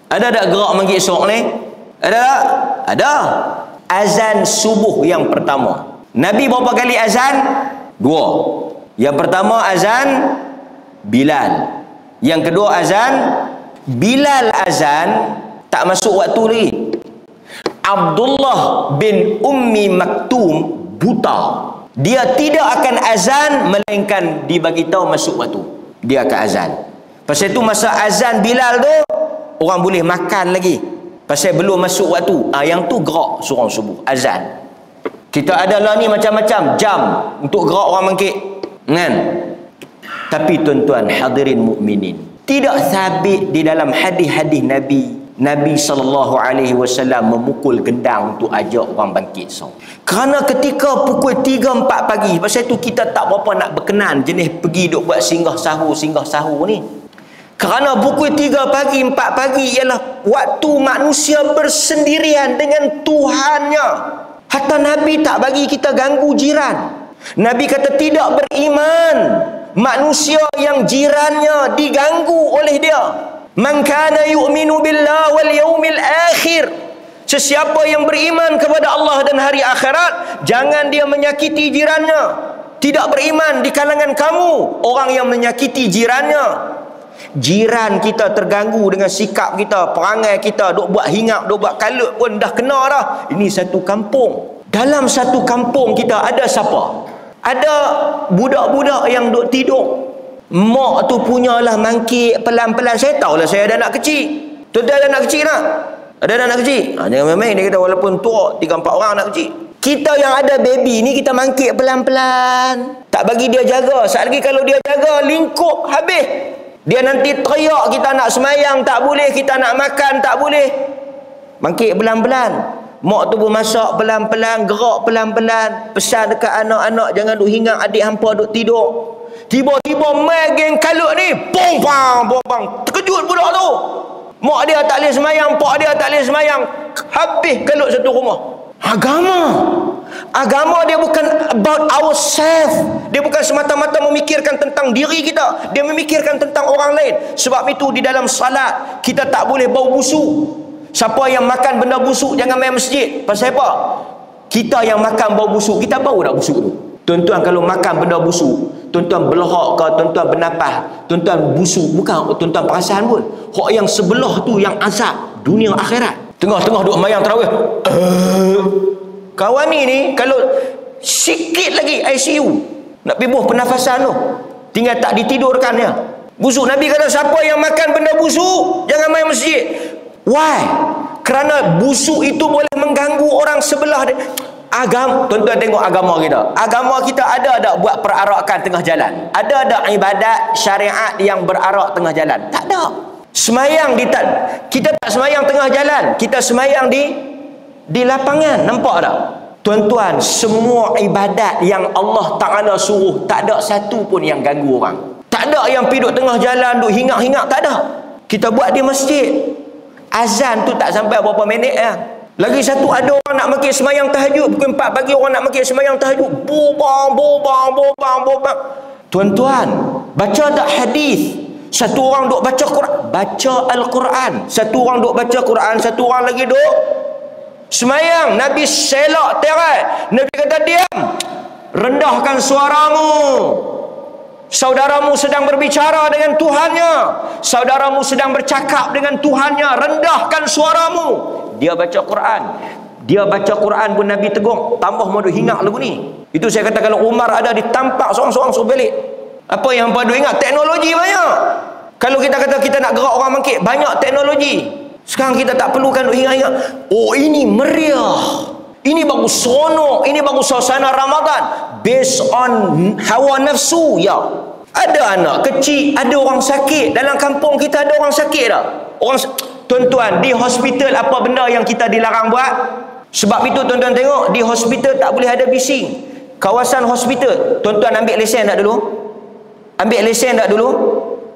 Ada tak gerak maghrib esok ni? Ada tak? Ada. Azan subuh yang pertama. Nabi berapa kali azan? 2. Yang pertama azan Bilal. Yang kedua azan Bilal azan tak masuk waktu lagi. Abdullah bin Ummi Maktum buta. Dia tidak akan azan melainkan dibagi tahu masuk waktu. Dia akan azan. Pasal itu masa azan Bilal tu orang boleh makan lagi. Pasal belum masuk waktu. Yang tu gerak surau subuh azan. Kita adalah ni macam-macam jam untuk gerak orang mangkit. Kan? Tapi tuan-tuan hadirin mukminin, tidak sabit di dalam hadis-hadis Nabi SAW memukul gendang untuk ajak orang bangkit sahur. Kerana ketika pukul 3-4 pagi, pasal itu kita tak berapa nak berkenan jenis pergi duk buat singgah sahur ni. Kerana pukul 3 pagi, 4 pagi ialah waktu manusia bersendirian dengan Tuhannya. Hatta Nabi tak bagi kita ganggu jiran. Nabi kata tidak beriman manusia yang jirannya diganggu oleh dia. Man kana yu'minu billah wal yaumil akhir. Sesiapa yang beriman kepada Allah dan hari akhirat, jangan dia menyakiti jirannya. Tidak beriman di kalangan kamu orang yang menyakiti jirannya. Jiran kita terganggu dengan sikap kita, perangai kita, duk buat hingap, duk buat kalut pun dah kena dah. Ini satu kampung. Dalam satu kampung kita ada siapa? Ada budak-budak yang duk tidur. Mak tu punyalah mangkit pelan-pelan. Saya tahulah saya ada anak kecil. Tuan-tuan ada anak kecil tak? Ada anak kecil? Jangan main-main. Dia kata walaupun tua 3-4 orang anak kecil. Kita yang ada baby ni kita mangkit pelan-pelan. Tak bagi dia jaga. Sekali lagi kalau dia jaga lingkup habis. Dia nanti teriak kita nak semayang tak boleh, kita nak makan tak boleh. Mangkit pelan-pelan. Mak tu pun masak pelan-pelan, gerak pelan-pelan. Pesan dekat anak-anak jangan duk hingat adik hampa duk tidur. Tiba-tiba mai geng kalut ni, bong bang, terkejut budak tu. Mak dia tak boleh semayang, pak dia tak boleh semayang. Habis kalut satu rumah. Agama dia bukan about ourselves. Dia bukan semata-mata memikirkan tentang diri kita. Dia memikirkan tentang orang lain. Sebab itu di dalam salat kita tak boleh bau busuk. Siapa yang makan benda busuk jangan main masjid. Pasal apa? Kita yang makan bau busuk, kita bau dah busuk tu. Tuan-tuan kalau makan benda busuk, tuan-tuan berlahak ke, tuan-tuan bernafas, tuan-tuan busuk, bukan tuan-tuan perasan pun. Hak yang sebelah tu yang azab dunia akhirat. Tengah-tengah duk mayang tarawih. Kawan ni kalau sikit lagi ICU nak pibuh pernafasan tu, tinggal tak ditidurkan dia. Busuk. Nabi kata siapa yang makan benda busuk jangan main masjid. Why? Kerana busuk itu boleh mengganggu orang sebelah dia. Tuan-tuan tengok agama kita. Agama kita ada tak buat perarakan tengah jalan? Ada tak ibadat syariat yang berarak tengah jalan? Tak ada. Semayang kita tak semayang tengah jalan, kita semayang di lapangan. Nampak tak? Tuan-tuan, semua ibadat yang Allah Ta'ala suruh, tak ada satu pun yang ganggu orang. Tak ada yang pergi duduk tengah jalan, duduk hingat-hingat, tak ada. Kita buat di masjid. Azan tu tak sampai berapa minit ya. Lagi satu, ada orang nak makik semayang tahajud pukul 4 pagi, orang nak makik semayang tahajud bobang. Tuan-tuan, baca tak hadis? Satu orang duk baca Quran, baca Al-Quran. Satu orang duk baca Quran, satu orang lagi duk semayang. Nabi selak terai. Nabi kata diam. Rendahkan suaramu. Saudaramu sedang berbicara dengan Tuhannya. Saudaramu sedang bercakap dengan Tuhannya. Rendahkan suaramu. Dia baca Quran. Dia baca Quran pun Nabi tegur. Tambah modu hingat lagu ni. Itu saya kata kalau Umar ada ditampak seorang-seorang suruh balik. Apa yang padu ingat? Teknologi banyak. Kalau kita kata kita nak gerak orang bangkit, banyak teknologi. Sekarang kita tak perlukan ingat-ingat. Oh, ini meriah. Ini bagus seronok. Ini bagus suasana Ramadan. Based on hawa nafsu. Ya. Ada anak kecil, ada orang sakit. Dalam kampung kita ada orang sakit tak? Tuan-tuan, di hospital apa benda yang kita dilarang buat? Sebab itu tuan-tuan tengok, di hospital tak boleh ada bising. Kawasan hospital, tuan-tuan ambil lesen tak dulu? Ambil lesen tak dulu?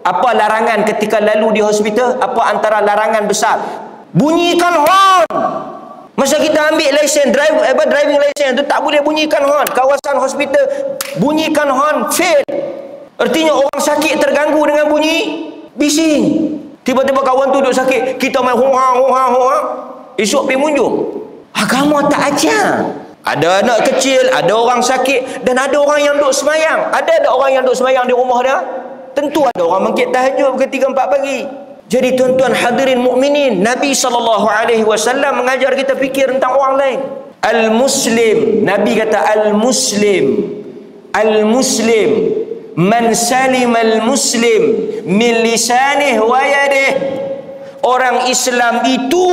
Apa larangan ketika lalu di hospital? Apa antara larangan besar? Bunyikan horn. Masa kita ambil lesen driving lesen tu tak boleh bunyikan horn. Kawasan hospital bunyikan horn fail. Artinya orang sakit terganggu dengan bunyi bising. Tiba-tiba kawan tu duduk sakit, kita main hoa. Esok pergi munjung. Agama tak ajar. Ada anak kecil, ada orang sakit, dan ada orang yang duduk semayang. Ada orang yang duduk semayang di rumah dia? Tentu ada orang mengkit tahajud pukul 3-4 pagi. Jadi tuan-tuan hadirin mukminin, Nabi SAW mengajar kita fikir tentang orang lain. Al-Muslim, Nabi kata Al-Muslim man salim al-Muslim min lisanih wa yadih. Orang Islam itu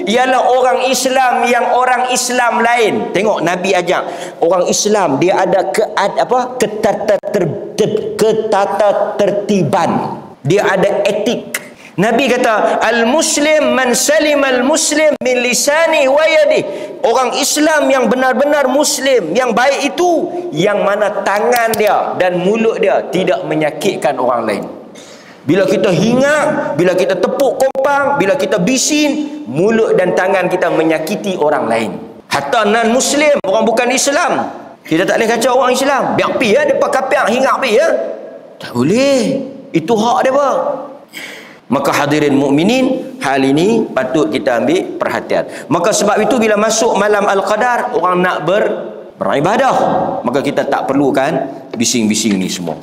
ialah orang Islam yang orang Islam lain. Tengok Nabi ajak orang Islam, dia ada ketatatertiban. Dia ada etik. Nabi kata al-muslim man salim al-muslim min lisani wa yadih. Orang Islam yang benar-benar muslim, yang baik itu yang mana tangan dia dan mulut dia tidak menyakitkan orang lain. Bila kita hingar, bila kita tepuk kompang, bila kita bisin, mulut dan tangan kita menyakiti orang lain. Hatta non-muslim, orang bukan Islam, kita tak boleh kacau orang Islam. Biar pi ya, depan kapiak hingar pi ya. Tak boleh. Itu hak dia apa? Maka hadirin mukminin, hal ini patut kita ambil perhatian. Maka sebab itu bila masuk malam Al-Qadar, orang nak beribadah, maka kita tak perlukan bising-bising ni semua.